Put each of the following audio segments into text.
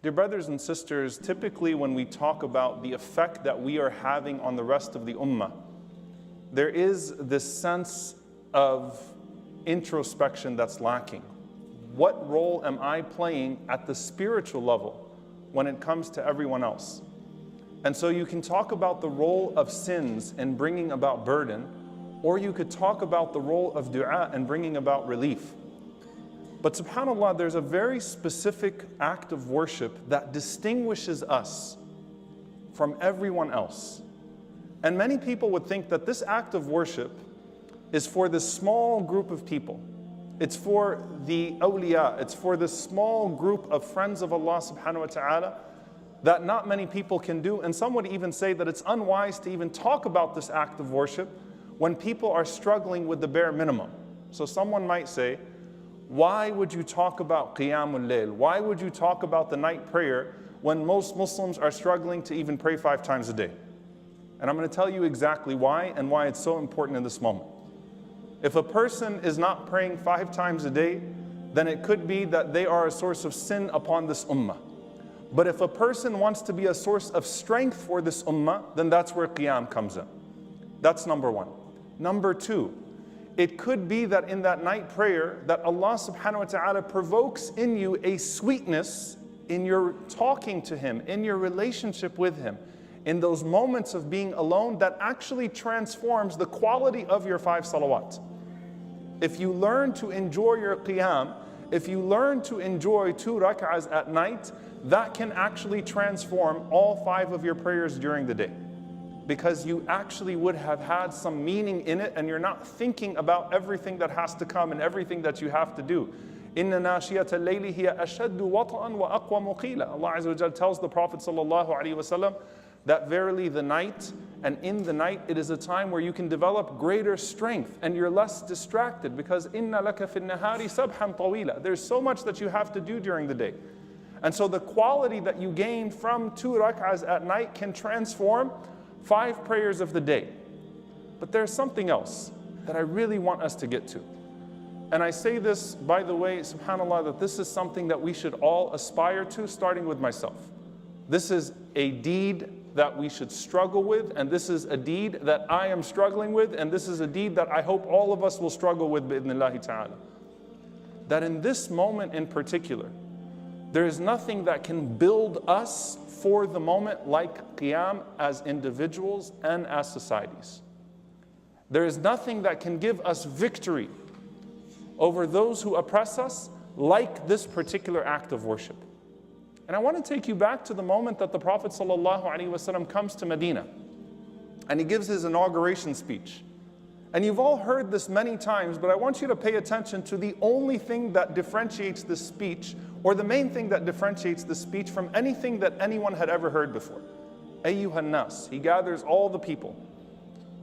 Dear brothers and sisters, typically when we talk about the effect that we are having on the rest of the ummah, there is this sense of introspection that's lacking. What role am I playing at the spiritual level when it comes to everyone else? And so you can talk about the role of sins in bringing about burden, or you could talk about the role of dua in bringing about relief. But subhanAllah, there's a very specific act of worship that distinguishes us from everyone else. And many people would think that this act of worship is for this small group of people. It's for the awliya, it's for this small group of friends of Allah subhanahu wa ta'ala that not many people can do. And some would even say that it's unwise to even talk about this act of worship when people are struggling with the bare minimum. So someone might say, why would you talk about Qiyamul Layl? Why would you talk about the night prayer when most Muslims are struggling to even pray 5 times a day? And I'm going to tell you exactly why and why it's so important in this moment. If a person is not praying 5 times a day, then it could be that they are a source of sin upon this ummah. But if a person wants to be a source of strength for this ummah, then that's where Qiyam comes in. That's number one. Number two, it could be that in that night prayer that Allah subhanahu wa ta'ala provokes in you a sweetness in your talking to Him, in your relationship with Him, in those moments of being alone that actually transforms the quality of your 5 salawat. If you learn to enjoy your qiyam, if you learn to enjoy 2 rak'ahs at night, that can actually transform all 5 of your prayers during the day. Because you actually would have had some meaning in it and you're not thinking about everything that has to come and everything that you have to do. Inna nashiyata al-layli hiya ashaddu wat'an wa aqwa muqila. Allah Azza wa Jalla tells the Prophet sallallahu alaihi wasallam that verily the night, and in the night it is a time where you can develop greater strength and you're less distracted, because inna laka fi an-nahari sabhan tawila. There's so much that you have to do during the day. And so the quality that you gain from 2 rak'ahs at night can transform 5 prayers of the day. But there's something else that I really want us to get to. And I say this, by the way, subhanAllah, that this is something that we should all aspire to, starting with myself. This is a deed that we should struggle with, and this is a deed that I am struggling with, and this is a deed that I hope all of us will struggle with, bi'idhnillahi ta'ala. That in this moment in particular, there is nothing that can build us for the moment like Qiyam as individuals and as societies. There is nothing that can give us victory over those who oppress us like this particular act of worship. And I want to take you back to the moment that the Prophet ﷺ comes to Medina and he gives his inauguration speech. And you've all heard this many times, but I want you to pay attention to the only thing that differentiates this speech, or the main thing that differentiates this speech from anything that anyone had ever heard before. Ayyuhan nas, he gathers all the people,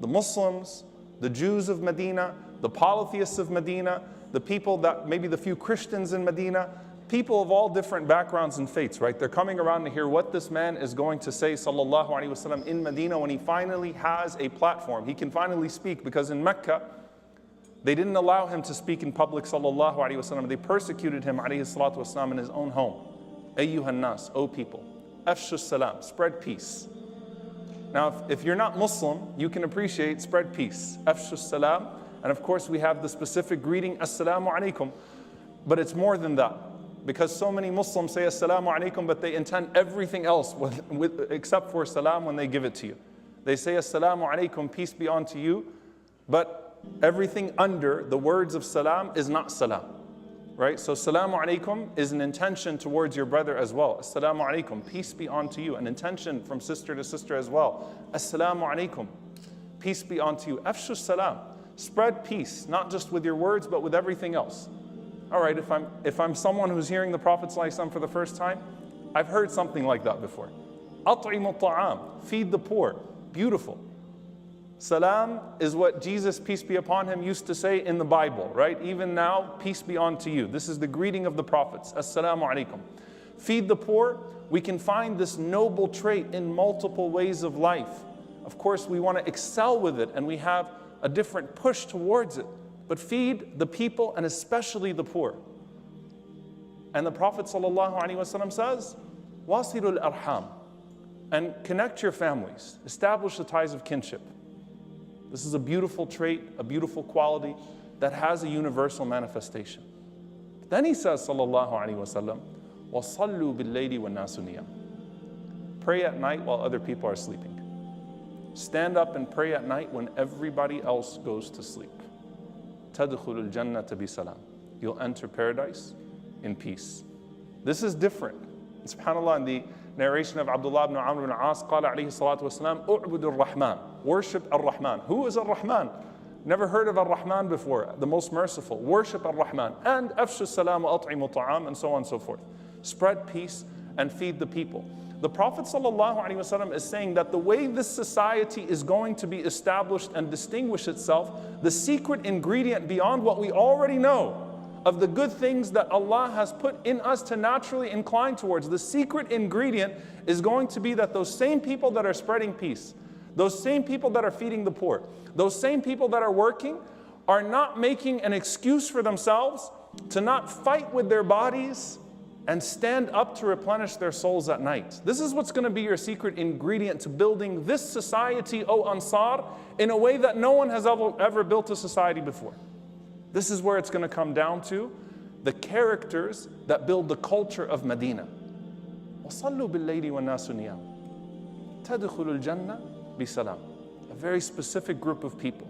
the Muslims, the Jews of Medina, the polytheists of Medina, the people that, maybe the few Christians in Medina, people of all different backgrounds and faiths, right? They're coming around to hear what this man is going to say, sallallahu alaihi wasallam, in Medina when he finally has a platform. He can finally speak, because in Mecca, they didn't allow him to speak in public, sallallahu alaihi wasallam. They persecuted him, alayhi salatu wasallam, in his own home. Ayyuhan nas, O people, afshu salam, spread peace. Now, if you're not Muslim, you can appreciate spread peace, afshu salam. And of course, we have the specific greeting, assalamu alaikum. But it's more than that, because so many Muslims say assalamu alaikum, but they intend everything else except for salam when they give it to you. They say assalamu alaikum, peace be unto you, but everything under the words of salam is not salam, right? So salamu alaikum is an intention towards your brother as well. Assalamu alaikum, peace be unto you, an intention from sister to sister as well. Assalamu alaikum, peace be unto you. Afshu salam, spread peace, not just with your words, but with everything else. All right, if I'm someone who's hearing the Prophet ﷺ for the first time, I've heard something like that before. At'imu ta'am, feed the poor, beautiful. Salam is what Jesus, peace be upon him, used to say in the Bible, right? Even now, peace be unto you. This is the greeting of the prophets. Assalamu alaikum. Feed the poor, we can find this noble trait in multiple ways of life. Of course, we want to excel with it, and we have a different push towards it. But feed the people, and especially the poor. And the Prophet ﷺ says, Wasilul arham. And connect your families. Establish the ties of kinship. This is a beautiful trait, a beautiful quality that has a universal manifestation. Then he says, sallallahu alaihi wasallam, وَصَلُّوا بِاللَّيْلِ وَالنَّاسُ نِيَامٌ. Pray at night while other people are sleeping. Stand up and pray at night when everybody else goes to sleep. تَدْخُلُ الْجَنَّةَ بِسَلَامٍ. You'll enter paradise in peace. This is different. SubhanAllah, in the narration of Abdullah ibn Amr ibn As, قال عليه الصلاة والسلام, أُعْبُدُ الرَّحْمَنِ. Worship Ar-Rahman. Who is Ar-Rahman? Never heard of Ar-Rahman before, the most merciful. Worship Ar-Rahman. And أَفْشُ السَّلَامَ وَأَطْعِمُ الطَّعَامَ, and so on and so forth. Spread peace and feed the people. The Prophet ﷺ is saying that the way this society is going to be established and distinguish itself, the secret ingredient beyond what we already know of the good things that Allah has put in us to naturally incline towards, the secret ingredient is going to be that those same people that are spreading peace, those same people that are feeding the poor, those same people that are working are not making an excuse for themselves to not fight with their bodies and stand up to replenish their souls at night. This is what's going to be your secret ingredient to building this society, O Ansar, in a way that no one has ever built a society before. This is where it's going to come down to the characters that build the culture of Medina. وَصَلُّوا بِاللَّيْلِ وَالنَّاسُ نِيَامٌ تَدْخُلُ الْجَنَّةَ بِسَلَامٍ. A very specific group of people.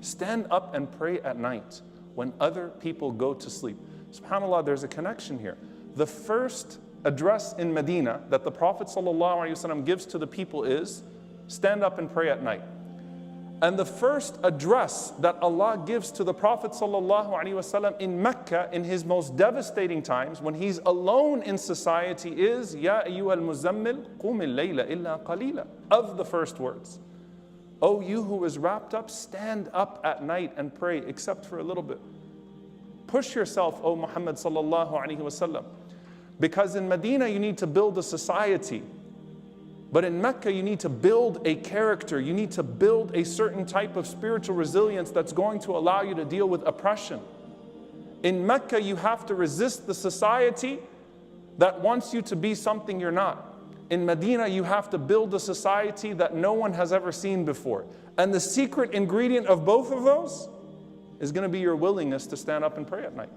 Stand up and pray at night when other people go to sleep. SubhanAllah, there's a connection here. The first address in Medina that the Prophet ﷺ gives to the people is, stand up and pray at night. And the first address that Allah gives to the Prophet ﷺ in Mecca in his most devastating times, when he's alone in society, is, Ya ayyuhal muzammil, qum al-layla illa qalila. Of the first words. O you who is wrapped up, stand up at night and pray, except for a little bit. Push yourself, O Muhammad sallallahu alaihi wasallam. Because in Medina you need to build a society. But in Mecca you need to build a character. You need to build a certain type of spiritual resilience that's going to allow you to deal with oppression. In Mecca you have to resist the society that wants you to be something you're not. In Medina you have to build a society that no one has ever seen before. And the secret ingredient of both of those is going to be your willingness to stand up and pray at night.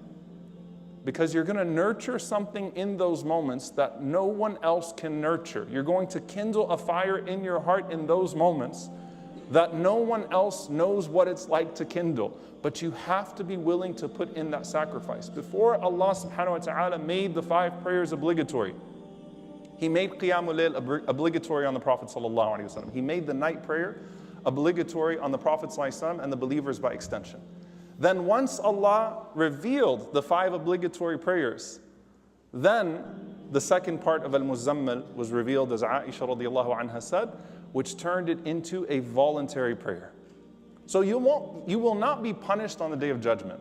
Because you're going to nurture something in those moments that no one else can nurture. You're going to kindle a fire in your heart in those moments that no one else knows what it's like to kindle. But you have to be willing to put in that sacrifice. Before Allah subhanahu wa ta'ala made the 5 prayers obligatory, He made Qiyamul Layl obligatory on the Prophet sallallahu alaihi wasallam. He made the night prayer obligatory on the Prophet sallallahu alaihi wasallam and the believers by extension. Then once Allah revealed the 5 obligatory prayers, then the second part of Al-Muzammil was revealed, as Aisha radiallahu anha said, which turned it into a voluntary prayer. So you will not be punished on the Day of Judgment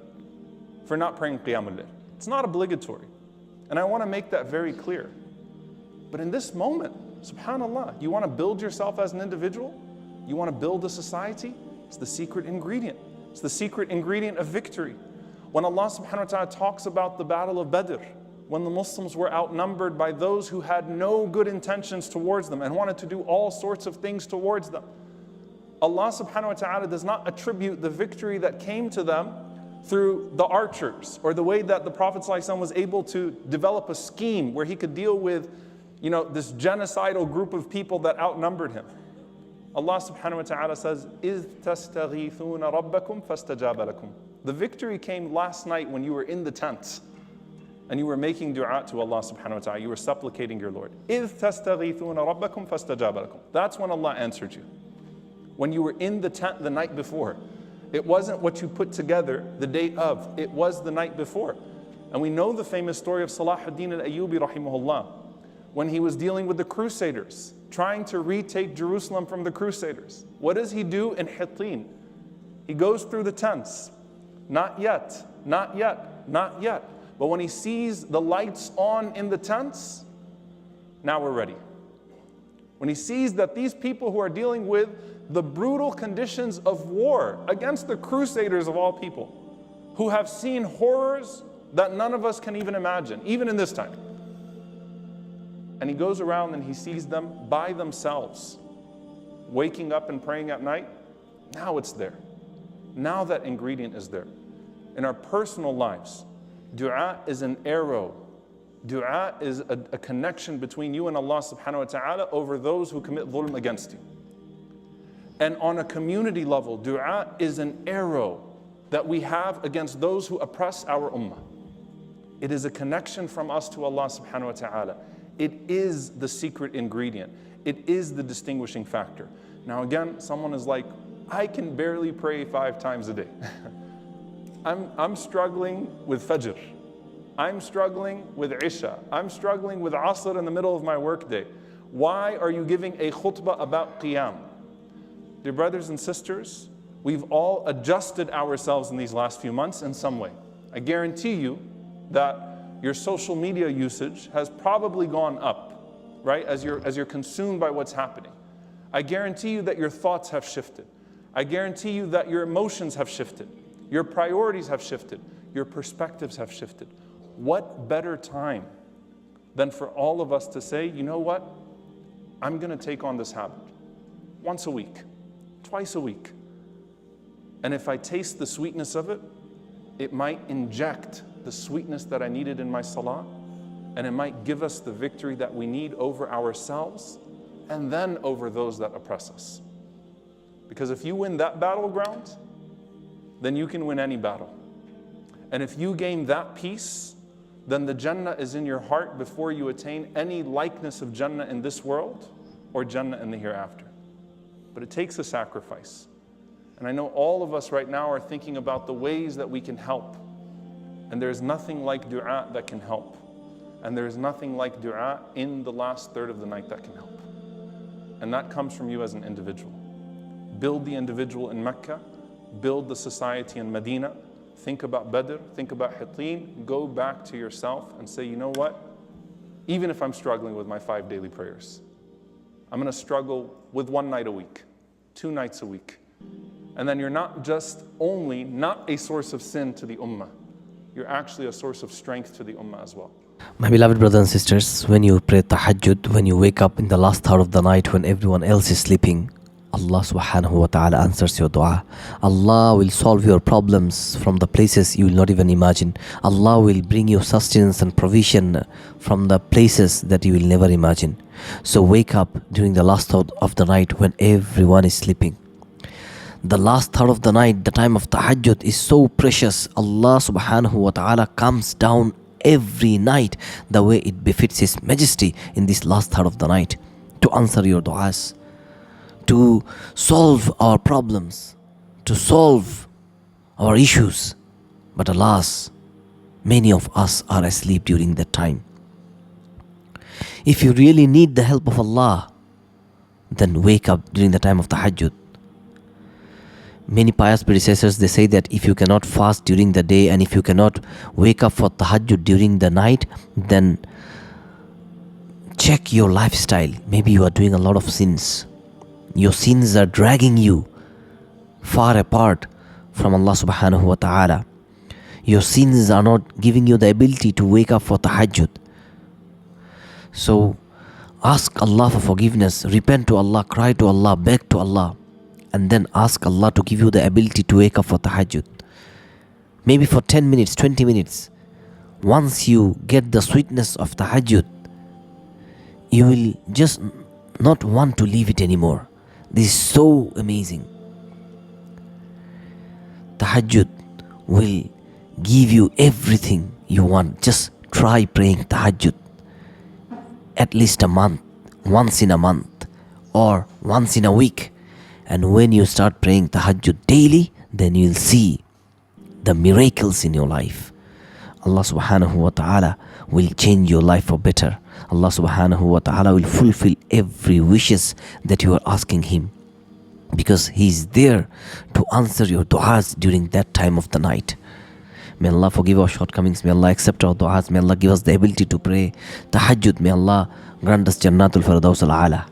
for not praying Qiyamul Layl. It's not obligatory. And I want to make that very clear. But in this moment, subhanAllah, you want to build yourself as an individual? You want to build a society? It's the secret ingredient. It's the secret ingredient of victory. When Allah subhanahu wa ta'ala talks about the battle of Badr, when the Muslims were outnumbered by those who had no good intentions towards them and wanted to do all sorts of things towards them, Allah subhanahu wa ta'ala does not attribute the victory that came to them through the archers or the way that the Prophet ﷺ was able to develop a scheme where he could deal with, this genocidal group of people that outnumbered him. Allah subhanahu wa ta'ala says, إِذْ تَسْتَغِيثُونَ رَبَّكُمْ فَاسْتَجَابَ لَكُمْ. The victory came last night when you were in the tent and you were making dua to Allah subhanahu wa ta'ala. You were supplicating your Lord. إِذْ تَسْتَغِيثُونَ رَبَّكُمْ فَاسْتَجَابَ لَكُمْ. That's when Allah answered you. When you were in the tent the night before. It wasn't what you put together the day of. It was the night before. And we know the famous story of Salahuddin al-Ayyubi rahimahullah, when he was dealing with the Crusaders, trying to retake Jerusalem from the Crusaders. What does he do in Hittin? He goes through the tents. Not yet, not yet, not yet. But when he sees the lights on in the tents, now we're ready. When he sees that these people who are dealing with the brutal conditions of war against the Crusaders of all people, who have seen horrors that none of us can even imagine, even in this time. and he goes around and he sees them by themselves, waking up and praying at night, now it's there. Now that ingredient is there. In our personal lives, dua is an arrow. Dua is a connection between you and Allah subhanahu wa ta'ala over those who commit dhulm against you. And on a community level, dua is an arrow that we have against those who oppress our ummah. It is a connection from us to Allah subhanahu wa ta'ala. It is the secret ingredient. It is the distinguishing factor. Now again, someone is like, I can barely pray 5 times a day. I'm struggling with Fajr. I'm struggling with Isha. I'm struggling with Asr in the middle of my workday. Why are you giving a khutbah about Qiyam? Dear brothers and sisters, we've all adjusted ourselves in these last few months in some way. I guarantee you that your social media usage has probably gone up, right? As you're consumed by what's happening. I guarantee you that your thoughts have shifted. I guarantee you that your emotions have shifted. Your priorities have shifted. Your perspectives have shifted. What better time than for all of us to say, you know what? I'm going to take on this habit. Once a week, twice a week. And if I taste the sweetness of it, it might inject the sweetness that I needed in my salah, and it might give us the victory that we need over ourselves and then over those that oppress us. Because if you win that battleground, then you can win any battle. And if you gain that peace, then the Jannah is in your heart before you attain any likeness of Jannah in this world or Jannah in the hereafter. But it takes a sacrifice. And I know all of us right now are thinking about the ways that we can help. And there's nothing like dua that can help. And there's nothing like dua in the last third of the night that can help. And that comes from you as an individual. Build the individual in Mecca, build the society in Medina, think about Badr, think about Hittin, go back to yourself and say, you know what? Even if I'm struggling with my 5 daily prayers, I'm going to struggle with 1 night a week, 2 nights a week. And then you're not just only not a source of sin to the ummah, you're actually a source of strength to the ummah as well. My beloved brothers and sisters, when you pray tahajjud, when you wake up in the last hour of the night when everyone else is sleeping, Allah subhanahu wa ta'ala answers your dua. Allah will solve your problems from the places you will not even imagine. Allah will bring you sustenance and provision from the places that you will never imagine. So wake up during the last hour of the night when everyone is sleeping. The last hour of the night, the time of tahajjud, is so precious. Allah subhanahu wa ta'ala comes down every night the way it befits His Majesty in this last hour of the night to answer your du'as, to solve our problems, to solve our issues. But alas, many of us are asleep during that time. If you really need the help of Allah, then wake up during the time of tahajjud. Many pious predecessors, they say that if you cannot fast during the day and if you cannot wake up for tahajjud during the night, then check your lifestyle. Maybe you are doing a lot of sins. Your sins are dragging you far apart from Allah subhanahu wa ta'ala. Your sins are not giving you the ability to wake up for tahajjud. So ask Allah for forgiveness, repent to Allah, cry to Allah, beg to Allah, and then ask Allah to give you the ability to wake up for tahajjud. Maybe for 10 minutes, 20 minutes. Once you get the sweetness of tahajjud, you will just not want to leave it anymore. This is so amazing. Tahajjud will give you everything you want. Just try praying tahajjud at least a month, once in a month, or once in a week. And when you start praying tahajjud daily, then you'll see the miracles in your life. Allah subhanahu wa ta'ala will change your life for better. Allah subhanahu wa ta'ala will fulfill every wishes that you are asking Him, because He is there to answer your du'as during that time of the night. May Allah forgive our shortcomings. May Allah accept our du'as. May Allah give us the ability to pray tahajjud. May Allah grant us Jannatul Firdaus al-A'la.